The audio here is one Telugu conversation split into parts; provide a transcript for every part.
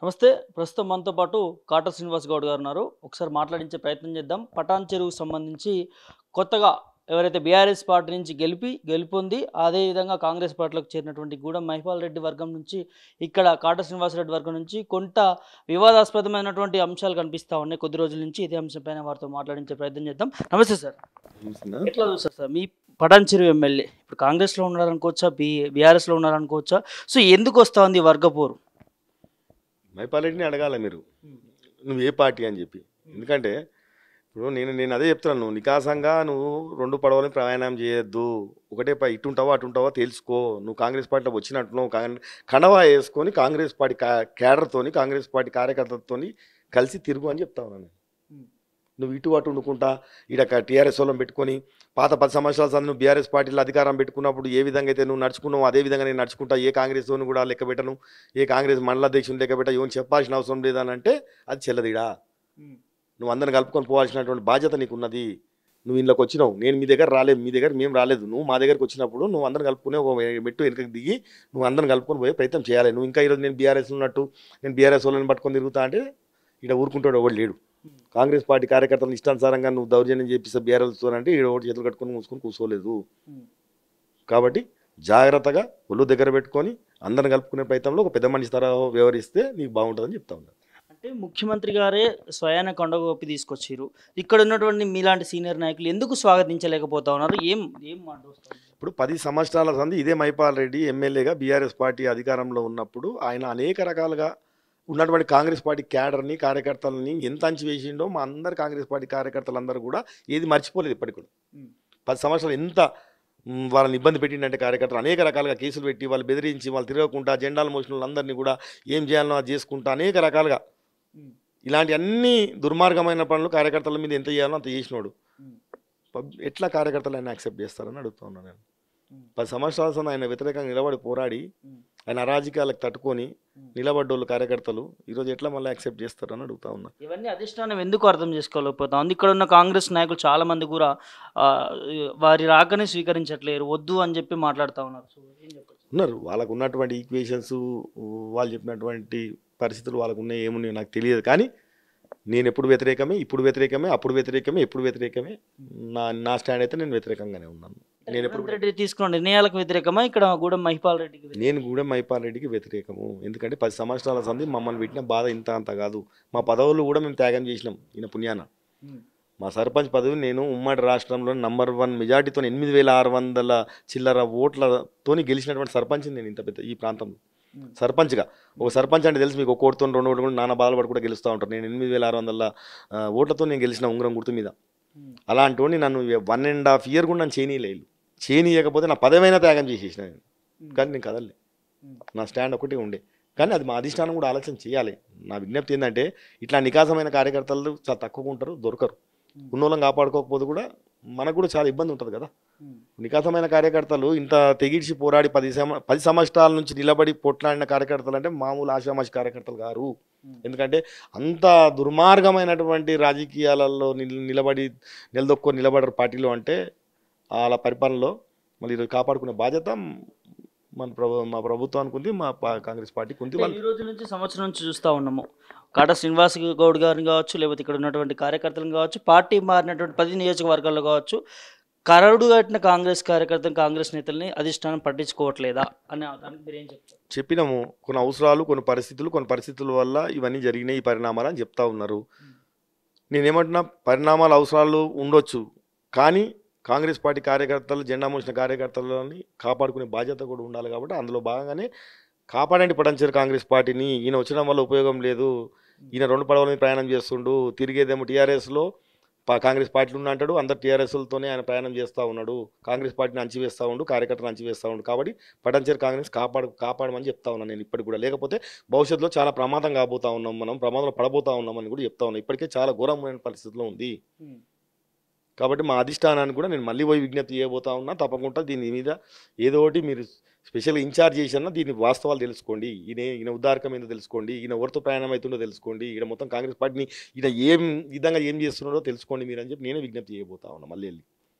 నమస్తే. ప్రస్తుతం మనతో పాటు కాటా శ్రీనివాస్ గౌడ్ గారు ఉన్నారు. ఒకసారి మాట్లాడించే ప్రయత్నం చేద్దాం. పటాన్ చెరువుకు సంబంధించి కొత్తగా ఎవరైతే బీఆర్ఎస్ పార్టీ నుంచి గెలుపొంది అదేవిధంగా కాంగ్రెస్ పార్టీలోకి చేరినటువంటి గూడెం మహిపాల్ రెడ్డి వర్గం నుంచి ఇక్కడ కాటా శ్రీనివాస్ రెడ్డి వర్గం నుంచి కొంత వివాదాస్పదమైనటువంటి అంశాలు కనిపిస్తూ ఉన్నాయి. కొద్ది రోజుల నుంచి ఇదే అంశంపైన వారితో మాట్లాడించే ప్రయత్నం చేద్దాం. నమస్తే సార్. చూసినా ఎట్లా చూస్తారు సార్ మీ పటాన్ చెరువు ఎమ్మెల్యే ఇప్పుడు కాంగ్రెస్లో ఉన్నారనుకోవచ్చా, బీఆర్ఎస్లో ఉన్నారనుకోవచ్చా? సో ఎందుకు వస్తూ ఉంది ఈ వర్గపోరు? మైపాలరెడ్డిని అడగాల మీరు, నువ్వు ఏ పార్టీ అని చెప్పి. ఎందుకంటే ఇప్పుడు నేను అదే చెప్తున్నాను, నువ్వు నికాసంగా నువ్వు రెండు పడవలని ప్రయాణం చేయొద్దు. ఒకటే ఇటుంటావా అటుంటావా తెలుసుకో. నువ్వు కాంగ్రెస్ పార్టీలో వచ్చినట్టు కండవా వేసుకొని కాంగ్రెస్ పార్టీ క్యాడర్తోని కాంగ్రెస్ పార్టీ కార్యకర్తలతోని కలిసి తిరుగు అని చెప్తా ఉన్నాను. నువ్వు ఇటు అటు వండుకుంటా ఈడ టీఆర్ఎస్ వాళ్ళని పెట్టుకొని పాత 10 సంవత్సరాల సంది నువ్వు బీఆర్ఎస్ పార్టీలో అధికారం పెట్టుకున్నప్పుడు ఏ విధంగా అయితే నువ్వు నడుచుకున్నావు అదే విధంగా నేను నడుచుకుంటా. ఏ కాంగ్రెస్ తోని కూడా లెక్క పెట్టను, ఏ కాంగ్రెస్ మండల అధ్యక్షుని లెక్క పెట్టా, ఏమని చెప్పాల్సిన అవసరం లేదని అంటే అది చెల్లదిడా. నువ్వు అందరిని కలుపుకొని పోవాల్సినటువంటి బాధ్యత నీకున్నది. నువ్వు ఇంట్లోకి వచ్చినావు, నేను మీ దగ్గర రాలేదు, మీ దగ్గర మేము రాలేదు. నువ్వు మా దగ్గరకు వచ్చినప్పుడు నువ్వు అందరిని కలుపుకునే ఒక మెట్టు వెనుకకి దిగి నువ్వు అందరిని కలుపుకొని పోయే ప్రయత్నం చేయాలి. నువ్వు ఇంకా ఈరోజు నేను బీఆర్ఎస్ ఉన్నట్టు నేను బీఆర్ఎస్ వాళ్ళని పట్టుకొని తిరుగుతా అంటే ఇక్కడ ఊరుకుంటాడు ఎవడు లేడు. కాంగ్రెస్ పార్టీ కార్యకర్తలను ఇష్టానుసారంగా నువ్వు దౌర్జన్యం చేపిస్తే బీఆర్ఎల్తో అంటే ఈడ ఒకటి చేతులు కట్టుకొని మూసుకొని కూర్చోలేదు. కాబట్టి జాగ్రత్తగా ఒళ్ళు దగ్గర పెట్టుకొని అందరిని కలుపుకునే ప్రయత్నంలో ఒక పెద్ద మనిషి తర వ్యవహరిస్తే నీకు బాగుంటుందని చెప్తా ఉన్నాను. అంటే ముఖ్యమంత్రి గారే స్వయాన కొండగోపి తీసుకొచ్చారు. ఇక్కడ ఉన్నటువంటి మీలాంటి సీనియర్ నాయకులు ఎందుకు స్వాగతించలేకపోతా ఉన్నారు? ఏం ఏం మాట వస్తుంది? ఇప్పుడు 10 సంవత్సరాల సంది ఇదే మైపాల్ రెడ్డి ఎమ్మెల్యేగా బీఆర్ఎస్ పార్టీ అధికారంలో ఉన్నప్పుడు ఆయన అనేక రకాలుగా ఉన్నటువంటి కాంగ్రెస్ పార్టీ క్యాడర్ని కార్యకర్తలని ఎంత అంచి వేసిండో మా అందరు కాంగ్రెస్ పార్టీ కార్యకర్తలందరూ కూడా ఏది మర్చిపోలేదు. ఇప్పటికి కూడా 10 సంవత్సరాలు ఎంత వాళ్ళని ఇబ్బంది పెట్టిందంటే కార్యకర్తలు అనేక రకాలుగా కేసులు పెట్టి వాళ్ళు బెదిరించి వాళ్ళు తిరగకుండా జెండాలు మోసిన వాళ్ళందరినీ కూడా ఏం చేయాలనో అది చేసుకుంటా అనేక రకాలుగా ఇలాంటి అన్ని దుర్మార్గమైన పనులు కార్యకర్తల మీద ఎంత చేయాలో అంత చేసినోడు. ఎట్లా కార్యకర్తలు ఆయన యాక్సెప్ట్ చేస్తారని అడుగుతా ఉన్నాను నేను. 10 సంవత్సరాల సంది ఆయన వ్యతిరేకంగా నిలబడి పోరాడి ఆయన అరాజకాలకు తట్టుకొని నిలబడ్డోళ్ళు కార్యకర్తలు ఈరోజు ఎట్లా మళ్ళీ యాక్సెప్ట్ చేస్తారని అడుగుతా ఉన్నా. ఇవన్నీ అధిష్టానం ఎందుకు అర్థం చేసుకోలేకపోతాం? ఇక్కడ ఉన్న కాంగ్రెస్ నాయకులు చాలా మంది కూడా వారి రాకనే స్వీకరించట్లేరు, వద్దు అని చెప్పి మాట్లాడుతూ ఉన్నారు. సో ఏం చెప్పచ్చు? ఉన్నారు వాళ్ళకు ఉన్నటువంటి ఈక్వేషన్స్, వాళ్ళు చెప్పినటువంటి పరిస్థితులు వాళ్ళకు ఉన్నాయి, ఏమున్నాయో నాకు తెలియదు. కానీ నేను ఎప్పుడు వ్యతిరేకమే, ఇప్పుడు వ్యతిరేకమే, అప్పుడు వ్యతిరేకమే, ఎప్పుడు వ్యతిరేకమే. నా స్టాండ్ అయితే నేను వ్యతిరేకంగానే ఉన్నాను. నేను ఎప్పుడు రెడ్డి తీసుకున్న నిర్ణయాలకు వ్యతిరేకమా? ఇక్కడ గూడెం మహిపాల్ రెడ్డికి నేను కూడా మైపాల్ రెడ్డికి వ్యతిరేకము. ఎందుకంటే 10 సంవత్సరాల సంది మమ్మల్ని పెట్టిన బాధ ఇంత అంత కాదు. మా పదవులు కూడా మేము త్యాగం చేసినాం ఈయన పుణ్యాన. మా సర్పంచ్ పదవి నేను ఉమ్మడి రాష్ట్రంలో నంబర్ 1 మెజార్టీతో 8600 చిల్లర ఓట్లతోని గెలిచినటువంటి సర్పంచ్ నేను ఇంత పెద్ద ఈ ప్రాంతంలో సర్పంచ్గా. ఒక సర్పంచ్ అంటే తెలుసు మీకు, ఒక ఓటుతో 2 ఓట్లు కూడా నానా బాధపడి కూడా గెలుస్తూ ఉంటారు. నేను 8600 ఓట్లతో నేను గెలిచిన ఉంగరం గుర్తు మీద. అలాంటి వాడిని నన్ను 1.5 year కూడా నన్ను చేయనీయకపోతే నా పదవైనా త్యాగం చేసేసిన నేను. కానీ నేను కదలలే, నా స్టాండ్ ఒకటి ఉండే. కానీ అది మా అధిష్టానం కూడా ఆలోచన చేయాలి. నా విజ్ఞప్తి ఏంటంటే ఇట్లా నికాసమైన కార్యకర్తలు చాలా తక్కువగా ఉంటారు, దొరకరు. ఉన్నోళ్ళని కాపాడుకోకపోతే కూడా మనకు కూడా చాలా ఇబ్బంది ఉంటుంది కదా. నికాసమైన కార్యకర్తలు ఇంత తెగిడిచి పోరాడి 10 సంవత్సరాల నుంచి నిలబడి పొట్లాడిన కార్యకర్తలు అంటే మామూలు ఆశామాషి కార్యకర్తలు గారు. ఎందుకంటే అంత దుర్మార్గమైనటువంటి రాజకీయాలలో నిలబడరు పార్టీలో అంటే వాళ్ళ పరిపాలనలో మళ్ళీ ఈరోజు కాపాడుకునే బాధ్యత మా ప్రభుత్వానికి ఉంది, మా కాంగ్రెస్ పార్టీకి ఉంది. ఈ రోజు నుంచి సంవత్సరం నుంచి చూస్తూ ఉన్నాము, కాటా శ్రీనివాస్ గౌడ్ గారిని కావచ్చు, లేకపోతే ఇక్కడ ఉన్నటువంటి కార్యకర్తలను కావచ్చు, పార్టీ మారినటువంటి 10 నియోజకవర్గాల్లో కావచ్చు, కరడు కట్టిన కాంగ్రెస్ కార్యకర్తలు కాంగ్రెస్ నేతల్ని అధిష్టానం పట్టించుకోవట్లేదా అని దానికి మీరు ఏం చెప్తారు? చెప్పినాము, కొన్ని అవసరాలు కొన్ని పరిస్థితుల వల్ల ఇవన్నీ జరిగినాయి ఈ పరిణామాలు అని చెప్తా ఉన్నారు. నేనేమంటున్నా, పరిణామాలు అవసరాలు ఉండొచ్చు, కానీ కాంగ్రెస్ పార్టీ కార్యకర్తలు జెండా మోసిన కార్యకర్తలని కాపాడుకునే బాధ్యత కూడా ఉండాలి. కాబట్టి అందులో భాగంగానే కాపాడండి పటాన్చెరు కాంగ్రెస్ పార్టీని. ఈయన వచ్చడం వల్ల ఉపయోగం లేదు, ఈయన 2 పడవల మీద ప్రయాణం చేస్తుండు, తిరిగేదేమో టీఆర్ఎస్లో కాంగ్రెస్ పార్టీలు ఉన్న అంటాడు, అందరు టీఆర్ఎస్లతోనే ఆయన ప్రయాణం చేస్తూ ఉన్నాడు, కాంగ్రెస్ పార్టీని అంచివేస్తూ ఉండు, కార్యకర్తలు అంచివేస్తూ ఉండు. కాబట్టి పటాన్చెరు కాంగ్రెస్ కాపాడమని చెప్తా ఉన్నాను నేను ఇప్పటికి కూడా. లేకపోతే భవిష్యత్తులో చాలా ప్రమాదం కాబోతా ఉన్నాం, మనం ప్రమాదంలో పడబోతా ఉన్నామని కూడా చెప్తా ఉన్నాం. ఇప్పటికే చాలా ఘోరమైన పరిస్థితిలో ఉంది. కాబట్టి మా అధిష్టానానికి కూడా నేను మళ్ళీ పోయి విజ్ఞప్తి చేయబోతా ఉన్నా, తప్పకుండా దీని మీద ఏదో ఒకటి మీరు స్పెషల్గా ఇన్ఛార్జ్ చేసినా దీని వాస్తవాలు తెలుసుకోండి, ఈయన ఉద్దారకం ఏందో తెలుసుకోండి, ఈయన ఎవరితో ప్రయాణం అవుతుందో తెలుసుకోండి, ఈయన మొత్తం కాంగ్రెస్ పార్టీని ఈయన ఏం విధంగా ఏం చేస్తున్నాడో తెలుసుకోండి మీరు అని చెప్పి నేనే విజ్ఞప్తి చేయబోతా ఉన్నా మళ్ళీ వెళ్ళి.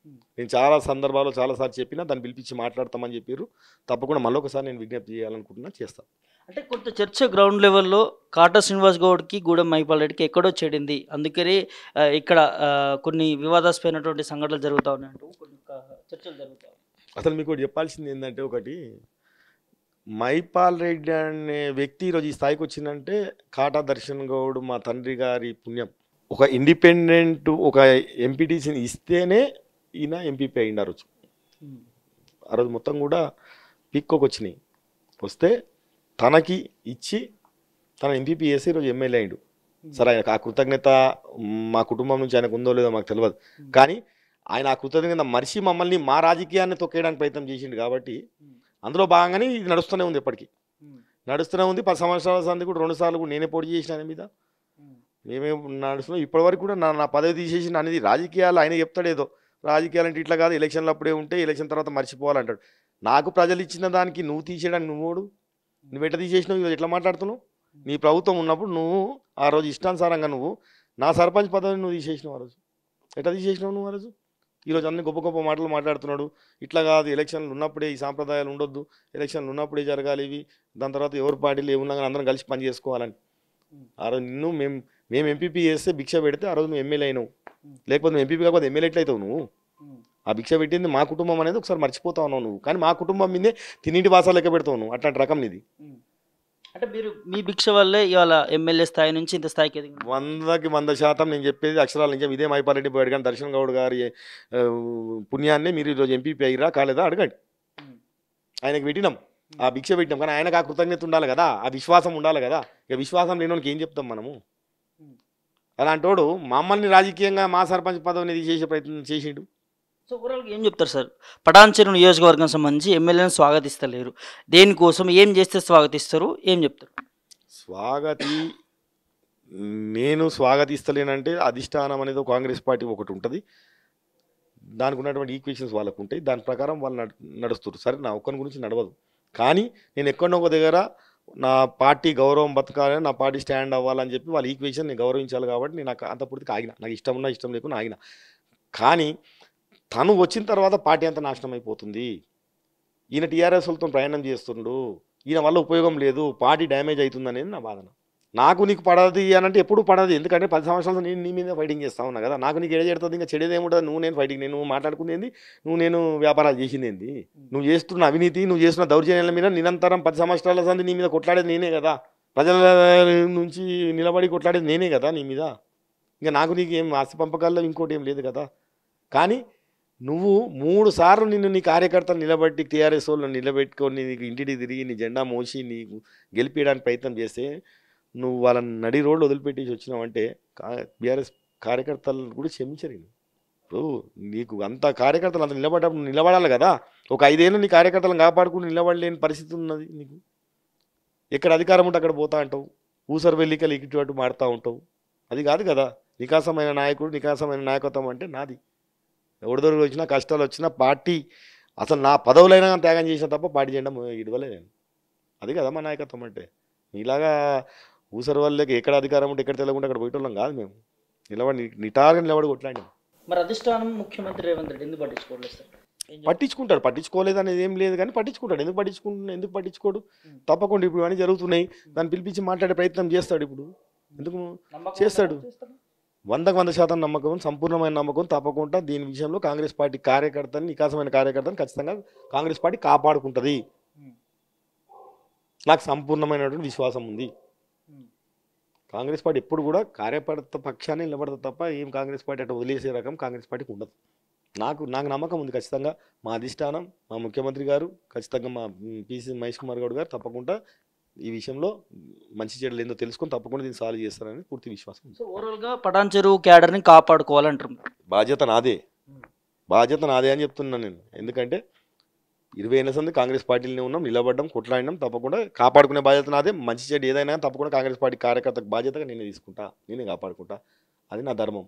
నేను చాలా సందర్భాల్లో చాలాసార్లు చెప్పినా దాన్ని పిలిపించి మాట్లాడతామని చెప్పారు. తప్పకుండా మళ్ళీ ఒకసారి నేను విజ్ఞప్తి చేయాలనుకుంటున్నా, చేస్తాను. అంటే కొంత చర్చ గ్రౌండ్ లెవెల్లో కాటా శ్రీనివాస్ గౌడ్కి గూడెం మహిపాల్ రెడ్డికి ఎక్కడో చెడింది, అందుకని ఇక్కడ కొన్ని వివాదాస్పైనటువంటి సంఘటనలు జరుగుతూ ఉన్నాయంటూ కొన్ని చర్చలు జరుగుతాయి. అసలు మీకు ఒకటి చెప్పాల్సింది ఏంటంటే, ఒకటి మహిపాల్ రెడ్డి అనే వ్యక్తి ఈరోజు ఈ స్థాయికి వచ్చిందంటే కాటా దర్శన్ గౌడ్ మా తండ్రి గారి పుణ్యం. ఒక ఇండిపెండెంట్ ఒక ఎంపీటీసీని ఇస్తేనే ఈయన ఎంపీపీ అయ్యిండు. ఆ రోజు మొత్తం కూడా పిక్కోకి వచ్చినాయి, వస్తే తనకి ఇచ్చి తన ఎంపీపీ చేసి ఈరోజు ఎమ్మెల్యే అయ్యిండు. సరే, ఆయన ఆ కృతజ్ఞత మా కుటుంబం నుంచి ఆయనకు ఉందో లేదో మాకు తెలియదు, కానీ ఆయన ఆ కృతజ్ఞత మరిచి మమ్మల్ని మా రాజకీయాన్ని తొక్కేయడానికి ప్రయత్నం చేసిండు. కాబట్టి అందులో భాగంగానే ఇది నడుస్తూనే ఉంది, ఎప్పటికీ నడుస్తూనే ఉంది. 10 సంవత్సరాల సంది కూడా 2 సార్లు కూడా నేనే పోటీ చేసిన ఆయన మీద, మేమే నడుస్తున్నాం. ఇప్పటివరకు కూడా నా పదవి తీసేసిన అనేది రాజకీయాలు ఆయన చెప్తాడేదో, రాజకీయాలు అంటే ఇట్లా కాదు, ఎలక్షన్లు అప్పుడే ఉంటే ఎలక్షన్ తర్వాత మర్చిపోవాలంటాడు. నాకు ప్రజలు ఇచ్చిన దానికి నువ్వు తీసేయడానికి నువ్వు ఎట్లా తీసేసినావు, ఈరోజు ఎట్లా మాట్లాడుతున్నావు? నీ ప్రభుత్వం ఉన్నప్పుడు నువ్వు ఆ రోజు ఇష్టానుసారంగా నువ్వు నా సర్పంచ్ పదవిని నువ్వు తీసేసినావు. ఆ రోజు ఎట్లా తీసేసినావు నువ్వు? ఆ రోజు ఈరోజు అన్ని గొప్ప గొప్ప మాటలు మాట్లాడుతున్నాడు. ఇట్లా కాదు, ఎలక్షన్లు ఉన్నప్పుడే ఈ సాంప్రదాయాలు ఉండొద్దు, ఎలక్షన్లు ఉన్నప్పుడే జరగాలి ఇవి, దాని తర్వాత ఎవరి పార్టీలు ఏమున్నా కానీ అందరం కలిసి పని చేసుకోవాలని. ఆ రోజు నిన్ను మేము ఎంపీపీ చేస్తే భిక్ష పెడితే ఆ రోజు నువ్వు ఎమ్మెల్యే అయినావు. లేకపోతే నువ్వు ఎంపీపీ కాకపోతే ఎమ్మెల్యే ఎట్లయితావు నువ్వు? ఆ భిక్ష పెట్టింది మా కుటుంబం అనేది ఒకసారి మర్చిపోతా ఉన్నావు నువ్వు. కానీ మా కుటుంబం మీదే తిన్నింటి వాసాలు లెక్క పెడతావు నువ్వు. అట్లాంటి రకం నీది. అంటే మీరు మీ భిక్ష వల్లే ఇవాళ ఎమ్మెల్యే స్థాయి నుంచి ఇంత స్థాయికి ఎదిగింది. 100కి 100% నేను చెప్పేది అక్షరాల నిజం. ఇదే మహిపాల్ రెడ్డి పోయాడు, కానీ దర్శన్ గౌడ్ గారి పుణ్యాన్ని మీరు ఈరోజు ఎంపీపీ అయ్యిరా కాలేదా అడగండి. ఆయనకు పెట్టినాం, ఆ భిక్ష పెట్టినాం, కానీ ఆయనకు ఆ కృతజ్ఞత ఉండాలి కదా, ఆ విశ్వాసం ఉండాలి కదా. ఇక విశ్వాసం లేనోనికి ఏం చెప్తాం మనము? అలాంటోడు మమ్మల్ని రాజకీయంగా మా సర్పంచ్ పదవిని తీసేసే ప్రయత్నం చేసిండు. సో ఓవరాల్గా ఏం చెప్తారు సార్? పటాన్చెరు నియోజకవర్గం సంబంధించి ఎమ్మెల్యేలను స్వాగతిస్తలేరు, దేనికోసం ఏం చేస్తే స్వాగతిస్తారు, ఏం చెప్తారు? నేను స్వాగతిస్తలేనంటే అధిష్టానం అనేది కాంగ్రెస్ పార్టీ ఒకటి ఉంటుంది, దానికి ఉన్నటువంటి ఈక్వేషన్స్ వాళ్ళకు ఉంటాయి, దాని ప్రకారం వాళ్ళు నడుస్తారు. సరే, నా ఒక్కరి గురించి నడవదు, కానీ నేను ఎక్కడో ఒక దగ్గర నా పార్టీ గౌరవం బతకాలని, నా పార్టీ స్టాండ్ అవ్వాలని చెప్పి వాళ్ళ ఈక్వేషన్ నేను గౌరవించాలి. కాబట్టి నేను అంత పూర్తిగా ఆగిన, నాకు ఇష్టం ఉన్నా ఇష్టం లేకుండా ఆగిన. కానీ తను వచ్చిన తర్వాత పార్టీ అంతా నాశనం అయిపోతుంది. ఈయన టీఆర్ఎస్ వాళ్ళతో ప్రయాణం చేస్తుండు, ఈయన వల్ల ఉపయోగం లేదు, పార్టీ డ్యామేజ్ అవుతుంది అనేది నా బాధన. నాకు నీకు పడదు అనంటే ఎప్పుడు పడదు, ఎందుకంటే 10 సంవత్సరాలు నేను నీ మీద ఫైటింగ్ చేస్తా ఉన్నా కదా. నాకు నీకు ఎడజెడుతుంది, ఇంకా చెడేది ఏముంటుంది? నువ్వు నేను ఫైటింగ్, నేను మాట్లాడుకునేది నేను వ్యాపారాలు చేసింది ఏంది? నువ్వు చేస్తున్న అవినీతి, నువ్వు చేస్తున్న దౌర్జన్యాల మీద నిరంతరం 10 సంవత్సరాల సంది నీ మీద కొట్లాడేది నేనే కదా, ప్రజల నుంచి నిలబడి కొట్లాడేది నేనే కదా నీ మీద. ఇంకా నాకు నీకు ఏం ఆస్తి పంపకాల్లో ఇంకోటి ఏం లేదు కదా. కానీ నువ్వు 3 సార్లు నీ కార్యకర్తలు నిలబెట్టి టీఆర్ఎస్ వాళ్ళు నిలబెట్టుకొని నీకు ఇంటికి తిరిగి నీ జెండా మోసి నీకు గెలిపించడానికి ప్రయత్నం చేస్తే నువ్వు వాళ్ళని నడి రోడ్లు వదిలిపెట్టేసి వచ్చినావంటే బీఆర్ఎస్ కార్యకర్తలను కూడా క్షమించరు. ఇప్పుడు నీకు అంత కార్యకర్తలు అంత నిలబడ్డప్పుడు నిలబడాలి కదా. ఒక 5 ఏళ్ళు నీ కార్యకర్తలను కాపాడుకుని నిలబడలేని పరిస్థితి ఉన్నది నీకు. ఎక్కడ అధికారం ఉంటే అక్కడ పోతా అంటావు, ఊసరు వెళ్ళికలు ఇటు అటు మాడుతూ ఉంటావు. అది కాదు కదా నికాసమైన నాయకుడు, నికాసమైన నాయకత్వం అంటే నాది. ఎవరిదొరికి వచ్చినా కష్టాలు వచ్చినా పార్టీ అసలు నా పదవులైనా త్యాగం చేసిన తప్ప పార్టీ చేయడం ఇడవలే నేను. అది కదా మా నాయకత్వం అంటే. ఇలాగా ఊసరి వాళ్ళకి ఎక్కడ అధికారం ఉంటే ఎక్కడ తెలియకుండా అక్కడ పోయేటోళ్ళం కాదు మేము. నిటారుగా నిలబడి కొట్లాడినాం. మరి అధిష్టానం ముఖ్యమంత్రి రేవంత్ రెడ్డి ఎందుకు పట్టించుకోలేదు సార్? పట్టించుకుంటాడు, పట్టించుకోలేదు అనేది ఏం లేదు, కానీ పట్టించుకుంటాడు. ఎందుకు పట్టించుకోడు? తప్పకుండా ఇప్పుడు అన్నీ జరుగుతున్నాయి, దాన్ని పిలిపించి మాట్లాడే ప్రయత్నం చేస్తాడు. ఇప్పుడు ఎందుకు చేస్తాడు? 100% నమ్మకం, సంపూర్ణమైన నమ్మకం. తప్పకుండా దీని విషయంలో కాంగ్రెస్ పార్టీ కార్యకర్తని, నికాసమైన కార్యకర్తని ఖచ్చితంగా కాంగ్రెస్ పార్టీ కాపాడుకుంటుంది. నాకు సంపూర్ణమైనటువంటి విశ్వాసం ఉంది. కాంగ్రెస్ పార్టీ ఎప్పుడు కూడా కార్యకర్త పక్షాన్ని నిలబడతా తప్ప ఏం కాంగ్రెస్ పార్టీ అటు వదిలేసే రకం కాంగ్రెస్ పార్టీకి ఉండదు. నాకు నమ్మకం ఉంది. ఖచ్చితంగా మా అధిష్టానం, మా ముఖ్యమంత్రి గారు, ఖచ్చితంగా మా పీసీ మహేష్ కుమార్ గౌడ్ గారు తప్పకుండా ఈ విషయంలో మంచి చెడులు ఏందో తెలుసుకొని తప్పకుండా దీన్ని సాల్వ్ చేస్తారని పూర్తి విశ్వాసం. సో ఓవరాల్గా పటాన్చెరు క్యాడర్ని కాపాడుకోవాలంటారు. బాధ్యత నాదే అని చెప్తున్నాను నేను. ఎందుకంటే 20 ఏళ్ళ సంది కాంగ్రెస్ పార్టీలోనే ఉన్నాం, నిలబడ్డం, కొట్లాడినాం. తప్పకుండా కాపాడుకునే బాధ్యత నాదే. మంచి చెడు ఏదైనా తప్పకుండా కాంగ్రెస్ పార్టీ కార్యకర్తకు బాధ్యతగా నేనే తీసుకుంటా, నేనే కాపాడుకుంటా. అది నా ధర్మం.